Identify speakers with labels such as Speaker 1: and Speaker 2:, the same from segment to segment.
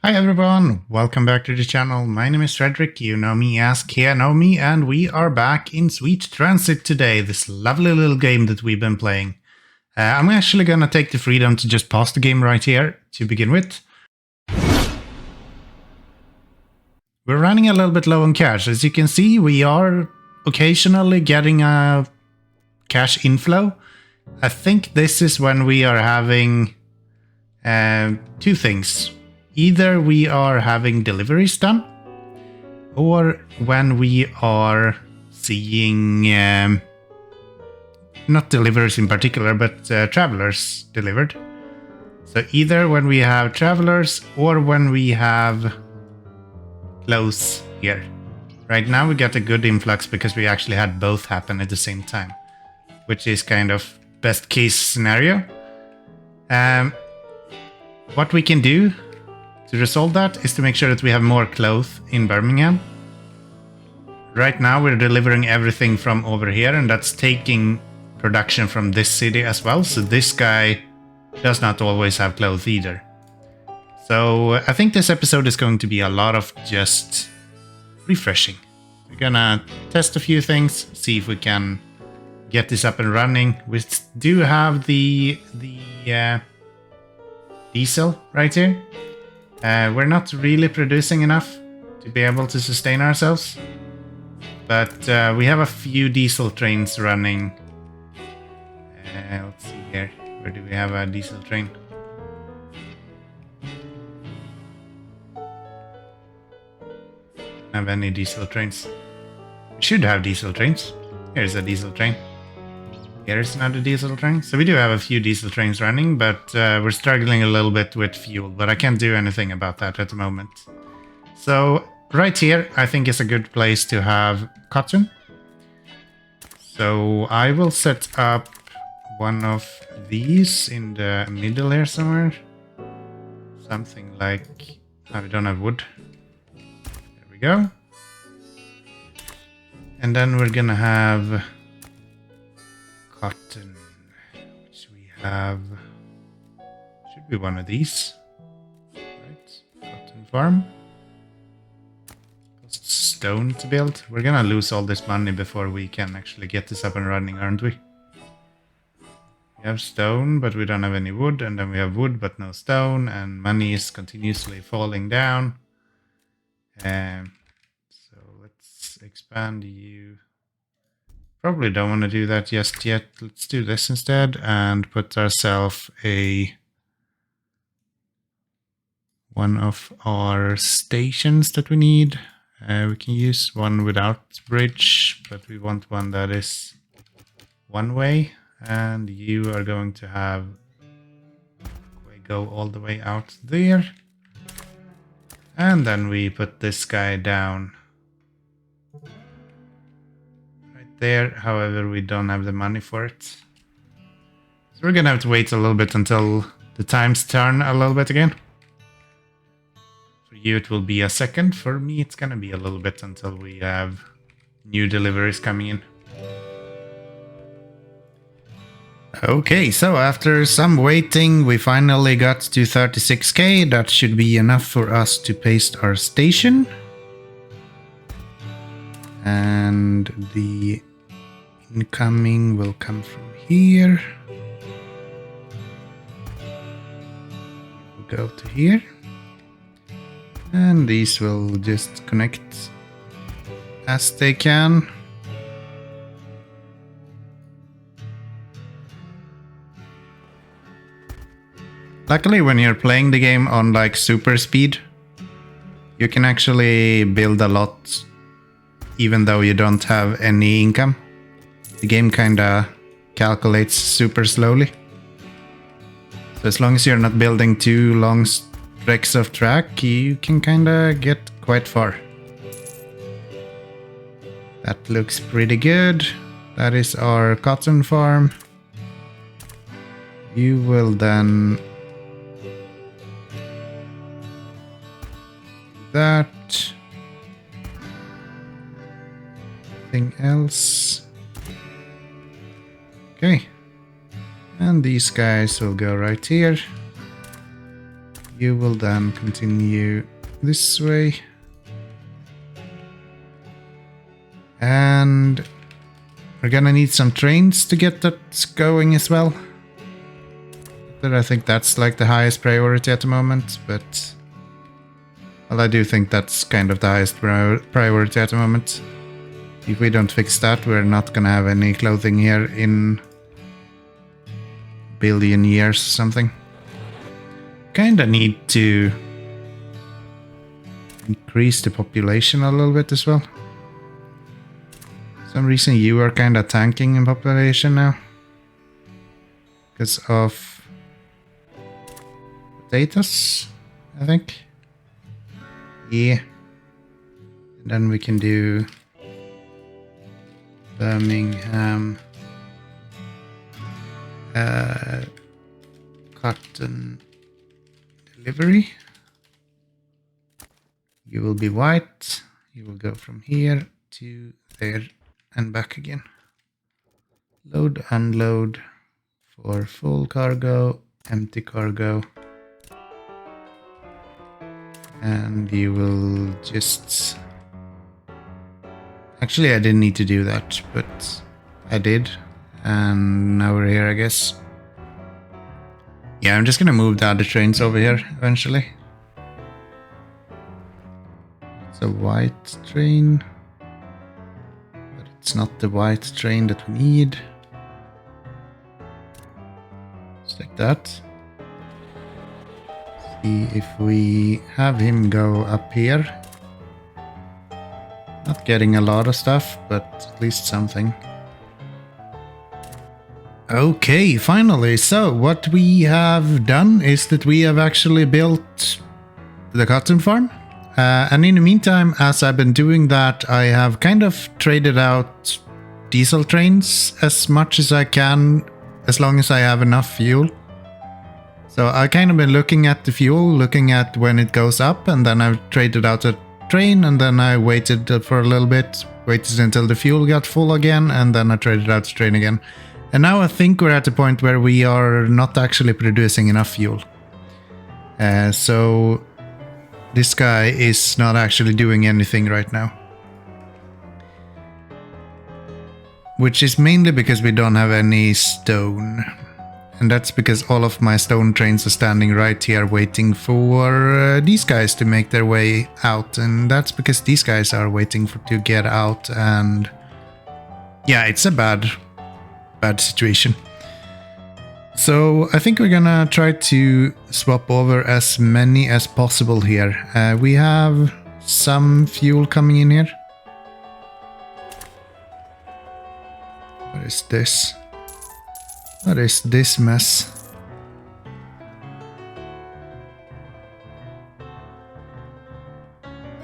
Speaker 1: Hi everyone, welcome back to the channel. My name is Frederick, you know me as Keanomy, and we are back in Sweet Transit today, this lovely little game that we've been playing. I'm actually gonna take the freedom to just pause the game right here to begin with. We're running a little bit low on cash. As you can see, we are occasionally getting a cash inflow. I think this is when we are having two things. Either we are having deliveries done, or when we are seeing, not deliveries in particular, but travelers delivered. So either when we have travelers or when we have clothes here. Right now we got a good influx because we actually had both happen at the same time, which is kind of best case scenario. What we can do to resolve that is to make sure that we have more clothes in Birmingham. Right now we're delivering everything from over here, and that's taking production from this city as well, so this guy does not always have clothes either. So I think this episode is going to be a lot of just refreshing. We're gonna test a few things, see if we can get this up and running. We do have the diesel right here. We're not really producing enough to be able to sustain ourselves, but we have a few diesel trains running. Let's see here. Where do we have a diesel train? Don't have any diesel trains. We should have diesel trains. Here's a diesel train. Here's another diesel train. So we do have a few diesel trains running, but we're struggling a little bit with fuel, but I can't do anything about that at the moment. So right here, I think is a good place to have cotton. So I will set up one of these in the middle here somewhere. Something like, we don't have wood. There we go. And then we're gonna have cotton, which we have, should be one of these, right? Cotton farm. Costs stone to build. We're gonna lose all this money before we can actually get this up and running, aren't we? We have stone, but we don't have any wood, and then we have wood, but no stone, and money is continuously falling down. So let's expand you. Probably don't want to do that just yet. Let's do this instead and put ourselves one of our stations that we need. We can use one without bridge, but we want one that is one way. And you are going to have go all the way out there. And then we put this guy down there. However, we don't have the money for it, so we're gonna have to wait a little bit until the times turn a little bit again. For you it will be a second, for me it's gonna be a little bit until we have new deliveries coming in. Okay, so after some waiting we finally got to 36k. That should be enough for us to paste our station. And the incoming will come from here. We'll go to here. And these will just connect as they can. Luckily, when you're playing the game on like super speed, you can actually build a lot even though you don't have any income. The game kinda calculates super slowly. So as long as you're not building too long stretches of track, you can kinda get quite far. That looks pretty good. That is our cotton farm. You will then do that. Else. Okay. And these guys will go right here. You will then continue this way. And we're gonna need some trains to get that going as well. But I think that's like the highest priority at the moment, but well, I do think that's kind of the highest priority at the moment. If we don't fix that, we're not gonna have any clothing here in a billion years or something. Kinda need to increase the population a little bit as well. For some reason you are kinda tanking in population now. Because of potatoes, I think. Yeah. And then we can do Birmingham, cotton delivery. You will be white. You will go from here to there and back again. Load, unload for full cargo, empty cargo. And you will just... Actually, I didn't need to do that, but I did. And now we're here, I guess. Yeah, I'm just gonna move the other trains over here eventually. It's a white train. But it's not the white train that we need. Just like that. See if we have him go up here. Not getting a lot of stuff, but at least something. Okay, finally. So what we have done is that we have actually built the cotton farm. And in the meantime, as I've been doing that, I have kind of traded out diesel trains as much as I can, as long as I have enough fuel. So I kind of been looking at the fuel, looking at when it goes up, and then I've traded out a train, and then I waited for a little bit, waited until the fuel got full again, and then I traded out the train again. And now I think we're at the point where we are not actually producing enough fuel. So this guy is not actually doing anything right now. Which is mainly because we don't have any stone. And that's because all of my stone trains are standing right here waiting for these guys to make their way out. And that's because these guys are waiting to get out. And yeah, it's a bad situation. So I think we're gonna try to swap over as many as possible here. We have some fuel coming in here. What is this? What is this mess?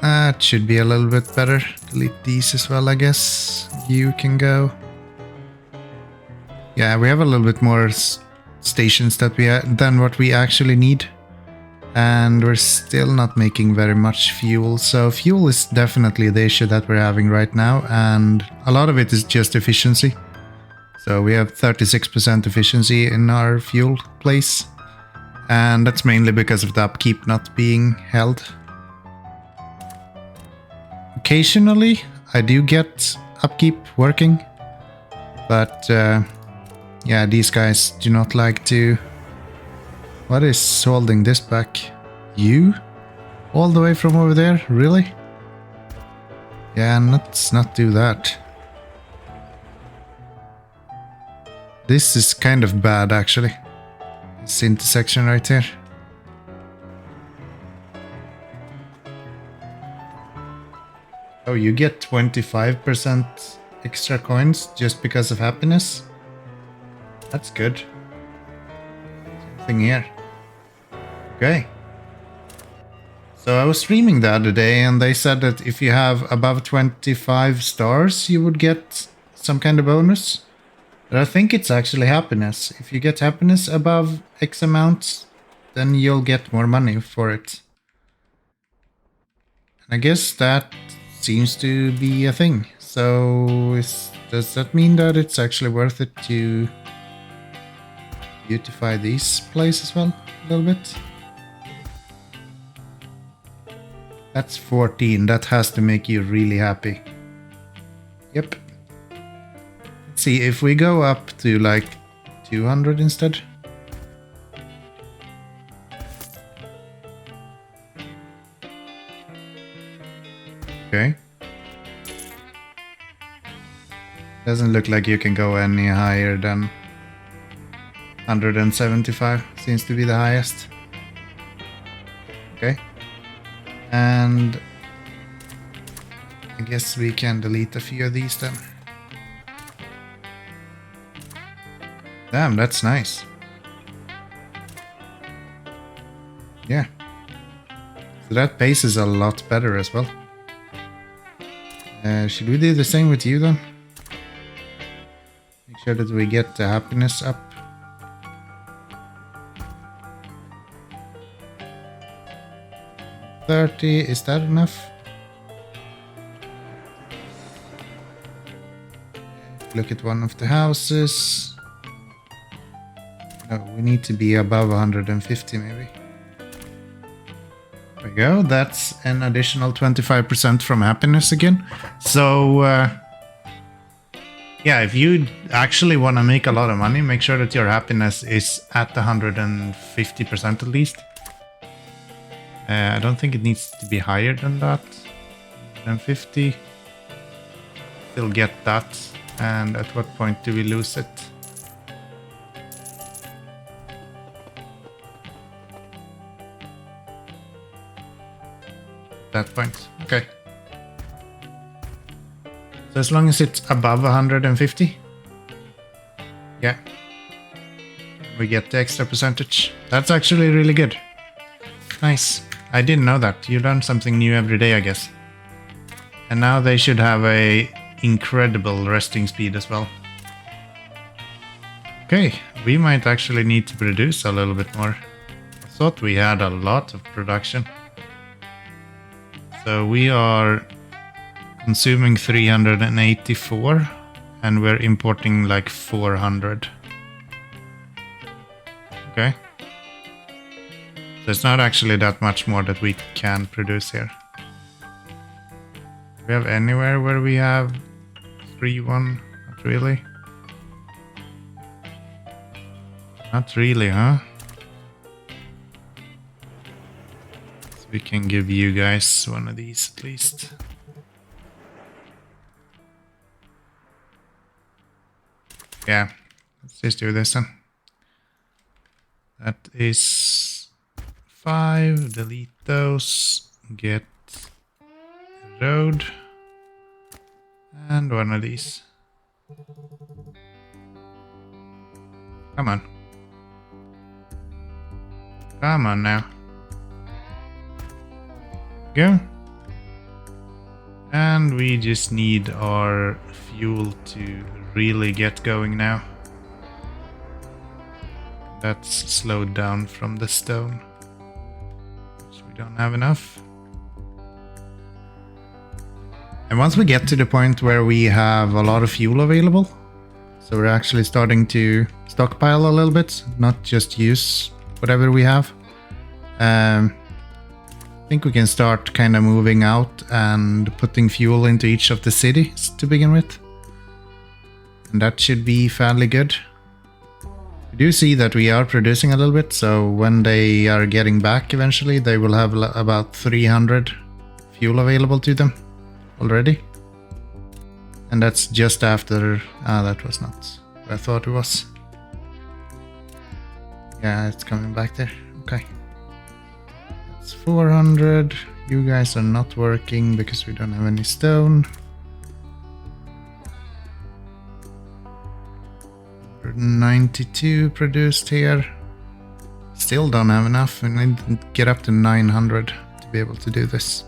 Speaker 1: That should be a little bit better. Delete these as well, I guess. You can go. Yeah, we have a little bit more stations than what we actually need. And we're still not making very much fuel. So fuel is definitely the issue that we're having right now. And a lot of it is just efficiency. So we have 36% efficiency in our fuel place. And that's mainly because of the upkeep not being held. Occasionally, I do get upkeep working. But yeah, these guys do not like to... What is holding this back? You? All the way from over there? Really? Yeah, let's not do that. This is kind of bad, actually. This intersection right here. Oh, you get 25% extra coins just because of happiness? That's good. Something here. Okay. So I was streaming the other day and they said that if you have above 25 stars, you would get some kind of bonus. But I think it's actually happiness. If you get happiness above X amount, then you'll get more money for it. And I guess that seems to be a thing. So does that mean that it's actually worth it to beautify this place as well a little bit? That's 14. That has to make you really happy. Yep. Let's see, if we go up to like 200 instead. Okay. Doesn't look like you can go any higher than 175. Seems to be the highest. Okay. And I guess we can delete a few of these then. Damn, that's nice. Yeah. So that pace is a lot better as well. Should we do the same with you then? Make sure that we get the happiness up. 30, is that enough? Look at one of the houses. No, we need to be above 150 maybe. There we go, that's an additional 25% from happiness again. So, yeah, if you actually want to make a lot of money, make sure that your happiness is at 150% at least. I don't think it needs to be higher than that. 150. Still get that. And at what point do we lose it? That point. Okay. So as long as it's above 150. Yeah. We get the extra percentage. That's actually really good. Nice. I didn't know that. You learn something new every day, I guess. And now they should have a incredible resting speed as well. Okay, we might actually need to produce a little bit more. I thought we had a lot of production. So we are consuming 384 and we're importing like 400. Okay. So it's not actually that much more that we can produce here. Do we have anywhere where we have 3-1? Not really. Not really, huh? So we can give you guys one of these at least. Yeah, let's just do this then. That is 5, delete those, get road, and one of these. Come on. Come on now. Go. And we just need our fuel to really get going now. That's slowed down from the stone, which we don't have enough. And once we get to the point where we have a lot of fuel available, so we're actually starting to stockpile a little bit, not just use whatever we have, I think we can start kind of moving out and putting fuel into each of the cities to begin with. And that should be fairly good. We do see that we are producing a little bit, so when they are getting back eventually, they will have about 300 fuel available to them already. And that's just after... that was not what I thought it was. Yeah, it's coming back there. Okay. That's 400. You guys are not working because we don't have any stone. 92 produced here. Still don't have enough. We need to get up to 900 to be able to do this.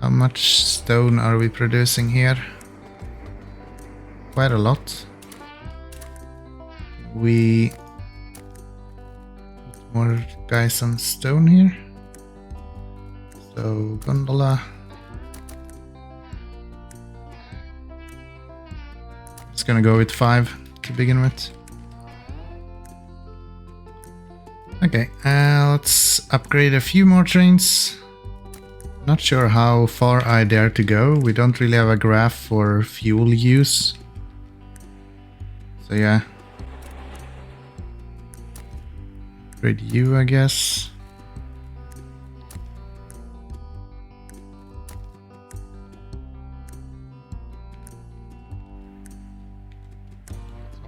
Speaker 1: How much stone are we producing here? Quite a lot. We put more guys on stone here. So gondola. Just gonna go with 5 to begin with. Okay, let's upgrade a few more trains. Not sure how far I dare to go. We don't really have a graph for fuel use. So yeah. Upgrade you, I guess.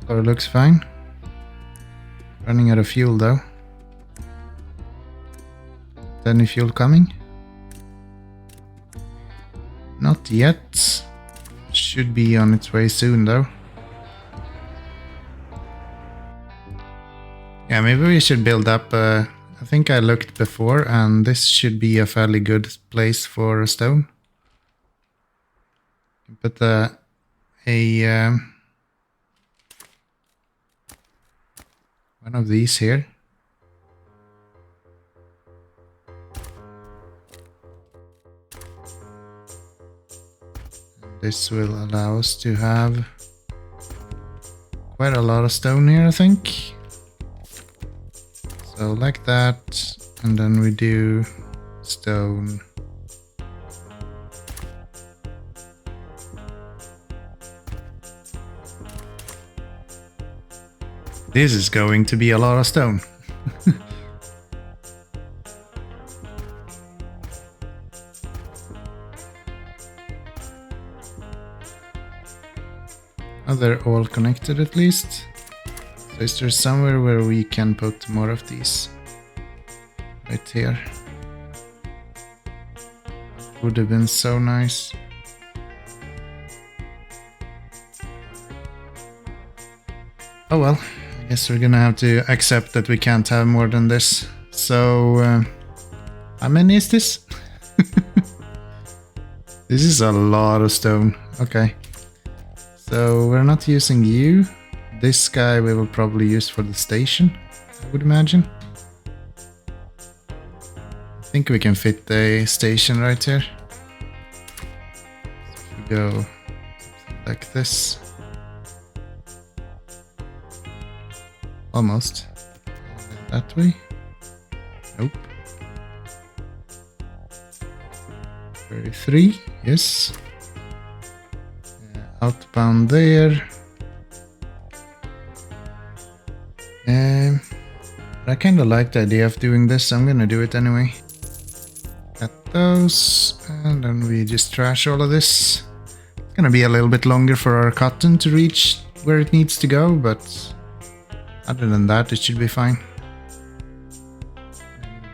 Speaker 1: So it looks fine. Running out of fuel though. Any fuel coming? Not yet. Should be on its way soon though. Yeah, maybe we should build up. I think I looked before and this should be a fairly good place for a stone. Put one of these here. This will allow us to have quite a lot of stone here, I think. So like that, and then we do stone. This is going to be a lot of stone. Oh, they're all connected at least. So is there somewhere where we can put more of these? Right here. Would have been so nice. Oh well, I guess we're gonna have to accept that we can't have more than this. So, how many is this? This is a lot of stone. Okay. So we're not using you. This guy we will probably use for the station, I would imagine. I think we can fit the station right here. So if we go like this. Almost. That way. Nope. 33, yes. Outbound there. But I kind of like the idea of doing this, so I'm gonna do it anyway. Cut those, and then we just trash all of this. It's gonna be a little bit longer for our cotton to reach where it needs to go, but other than that, it should be fine.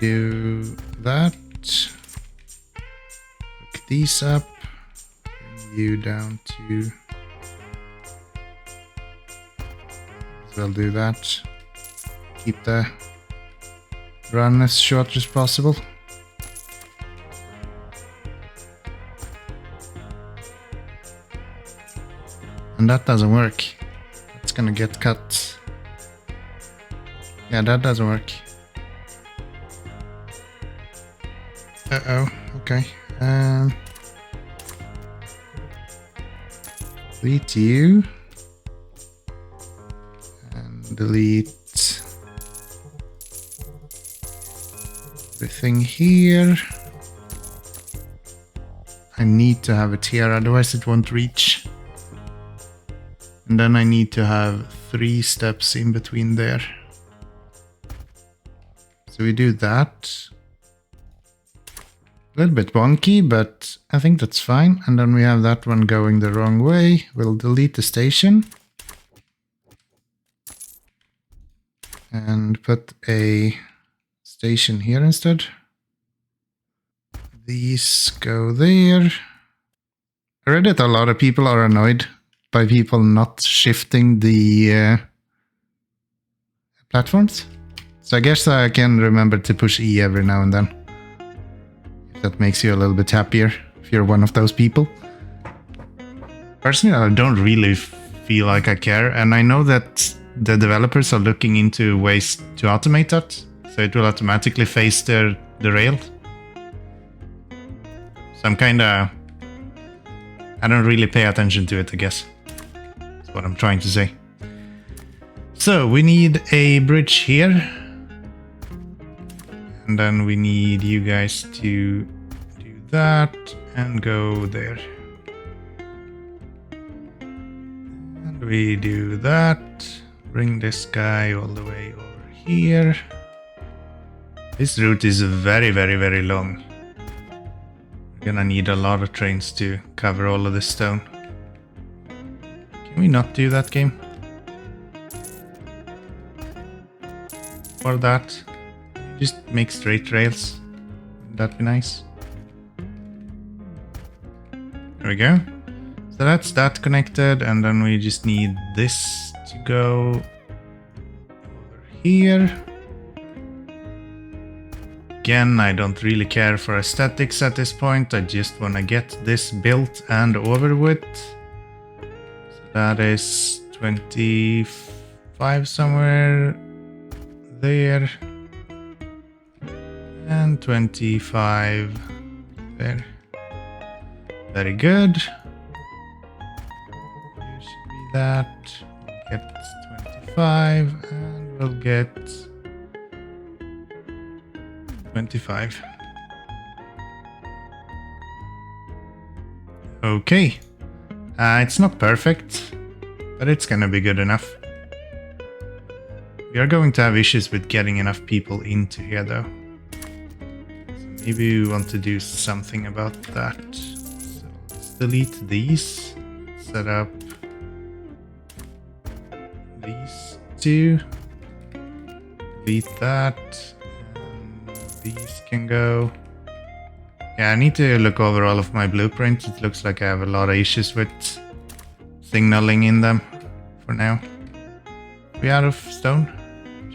Speaker 1: Do that. Hook these up. Bring you down to. We'll do that. Keep the run as short as possible. And that doesn't work. It's gonna get cut. Yeah, that doesn't work. Uh-oh, okay. Delete you. And delete everything here. I need to have it here, otherwise it won't reach. And then I need to have 3 steps in between there. So we do that. A little bit wonky, but I think that's fine. And then we have that one going the wrong way. We'll delete the station. And put a station here instead. These go there. I read that a lot of people are annoyed by people not shifting the platforms. So I guess I can remember to push E every now and then. If that makes you a little bit happier, if you're one of those people. Personally, I don't really feel like I care, and I know that the developers are looking into ways to automate that, so it will automatically face the rail. So I'm kinda... I don't really pay attention to it, I guess. That's what I'm trying to say. So we need a bridge here. And then we need you guys to do that and go there. And we do that. Bring this guy all the way over here. This route is very, very, very long. We're gonna need a lot of trains to cover all of this stone. Can we not do that, game? Or that? Just make straight rails. Would that be nice? There we go. So that's that connected, and then we just need this to go over here. Again, I don't really care for aesthetics at this point. I just want to get this built and over with. So that is 25 somewhere there. And 25 there. Very good. Here should be that. We'll get 25 and we'll get 25. Okay. It's not perfect, but it's gonna be good enough. We are going to have issues with getting enough people into here though. So maybe we want to do something about that. So let's delete these. Set up these two. Delete that. These can go. Yeah, I need to look over all of my blueprints. It looks like I have a lot of issues with signaling in them for now. Are we out of stone?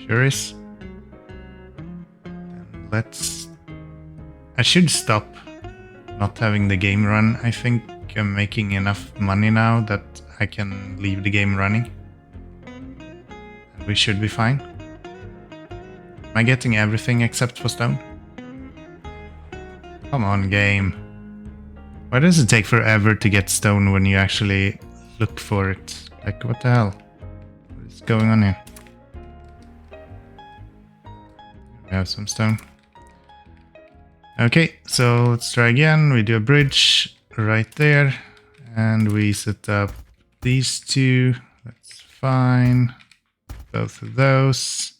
Speaker 1: Sure is. And I should stop not having the game run. I think I'm making enough money now that I can leave the game running. And we should be fine. Am I getting everything except for stone? Come on, game. Why does it take forever to get stone when you actually look for it? Like, what the hell? What is going on here? We have some stone. Okay, so let's try again. We do a bridge right there. And we set up these two. That's fine. Both of those.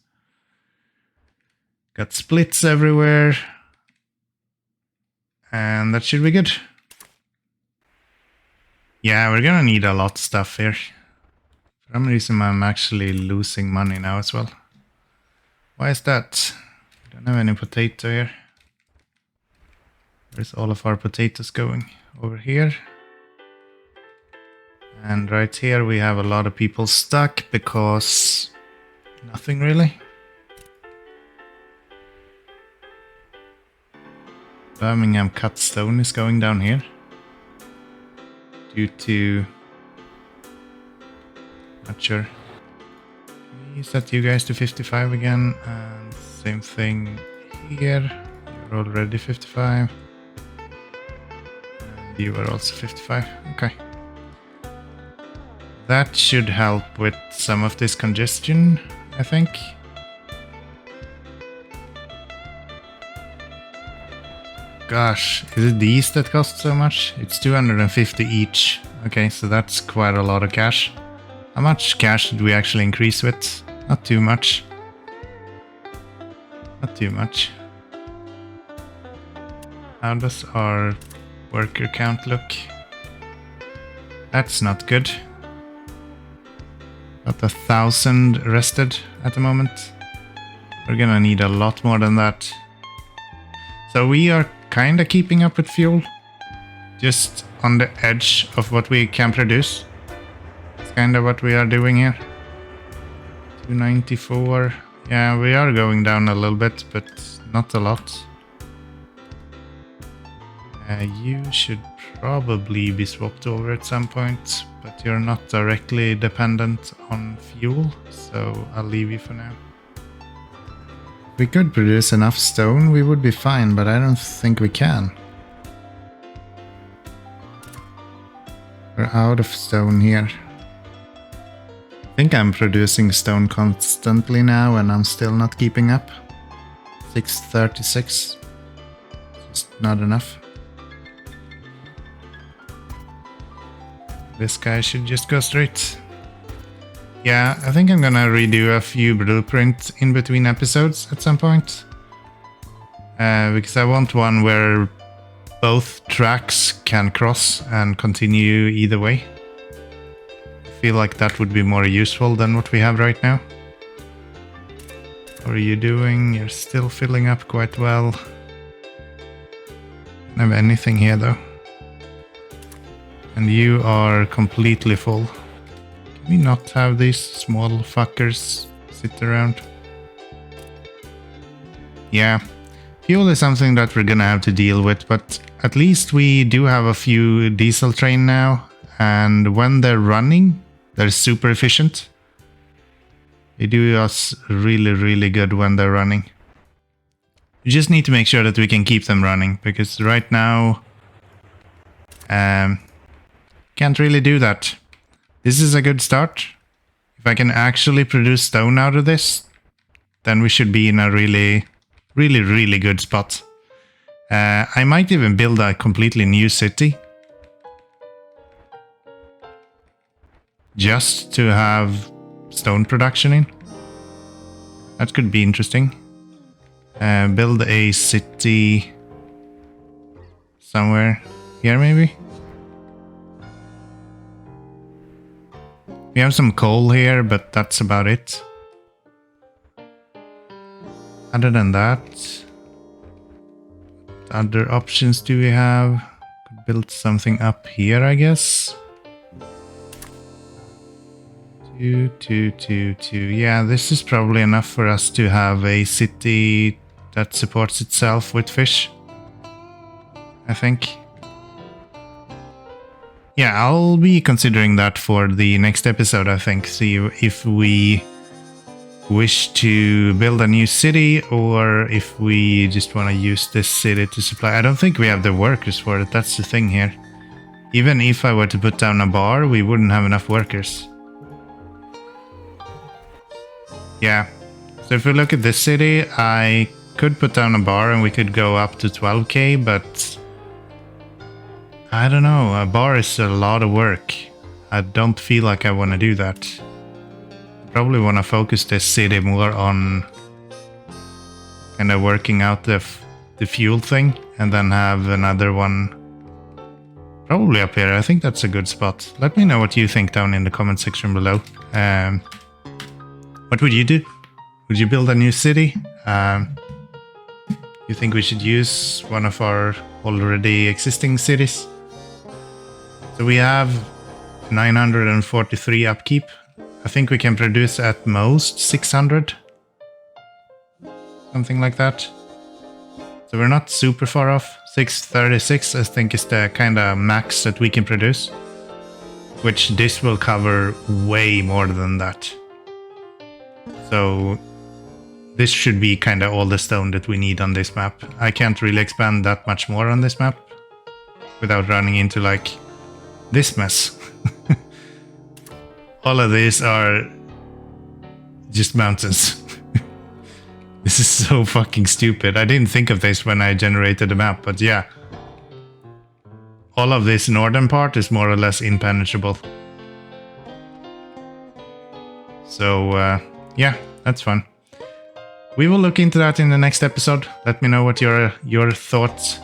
Speaker 1: Got splits everywhere. And that should be good. Yeah, we're gonna need a lot of stuff here. For some reason I'm actually losing money now as well. Why is that? We don't have any potato here. Where's all of our potatoes going? Over here. And right here we have a lot of people stuck because nothing really. Birmingham cut stone is going down here due to, not sure. Can we set you guys to 55 again, and same thing here. You're already 55 and you are also 55. Okay, that should help with some of this congestion, I think. Gosh, is it these that cost so much? It's 250 each. Okay, so that's quite a lot of cash. How much cash did we actually increase with? Not too much. Not too much. How does our worker count look? That's not good. Got 1,000 rested at the moment. We're gonna need a lot more than that. So we are kind of keeping up with fuel, just on the edge of what we can produce. It's kind of what we are doing here. 294. Yeah, we are going down a little bit, but not a lot. You should probably be swapped over at some point, but you're not directly dependent on fuel, so I'll leave you for now. If we could produce enough stone, we would be fine, but I don't think we can. We're out of stone here. I think I'm producing stone constantly now, and I'm still not keeping up. 636. Just not enough. This guy should just go straight. Yeah, I think I'm gonna redo a few blueprints in between episodes at some point. Because I want one where both tracks can cross and continue either way. I feel like that would be more useful than what we have right now. What are you doing? You're still filling up quite well. Don't have anything here though. And you are completely full. Can we not have these small fuckers sit around? Yeah. Fuel is something that we're gonna have to deal with, but at least we do have a few diesel train now, and when they're running, they're super efficient. They do us really, really good when they're running. We just need to make sure that we can keep them running, because right now, can't really do that. This is a good start. If I can actually produce stone out of this, then we should be in a really good spot. I might even build a completely new city. Just to have stone production in. That could be interesting. Build a city somewhere here maybe. We have some coal here, but that's about it. Other than that, what other options do we have? Could build something up here, I guess. 2, 2, 2, 2. Yeah, this is probably enough for us to have a city that supports itself with fish, I think. Yeah, I'll be considering that for the next episode, I think. See if we wish to build a new city or if we just want to use this city to supply. I don't think we have the workers for it. That's the thing here. Even if I were to put down a bar, we wouldn't have enough workers. Yeah. So if we look at this city, I could put down a bar and we could go up to 12k, but I don't know. A bar is a lot of work. I don't feel like I want to do that. Probably want to focus this city more on kind of working out the fuel thing and then have another one probably up here. I think that's a good spot. Let me know what you think down in the comment section below. What would you do? Would you build a new city? You think we should use one of our already existing cities? So we have 943 upkeep. I think we can produce at most 600. Something like that. So we're not super far off. 636 I think is the kind of max that we can produce. Which this will cover way more than that. So this should be kind of all the stone that we need on this map. I can't really expand that much more on this map without running into like this mess. All of these are just mountains. This is so fucking stupid. I didn't think of this when I generated the map, but yeah. All of this northern part is more or less impenetrable. So, yeah, that's fun. We will look into that in the next episode. Let me know what your thoughts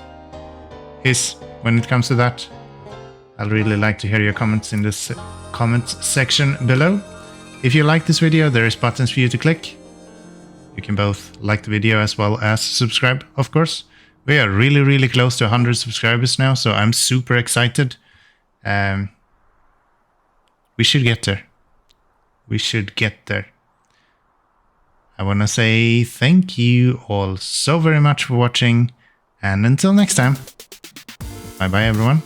Speaker 1: is when it comes to that. I'd really like to hear your comments in this comments section below. If you like this video, there is buttons for you to click. You can both like the video as well as subscribe, of course. We are really close to 100 subscribers now, so I'm super excited. We should get there. We should get there. I want to say thank you all so very much for watching, and until next time, bye bye everyone.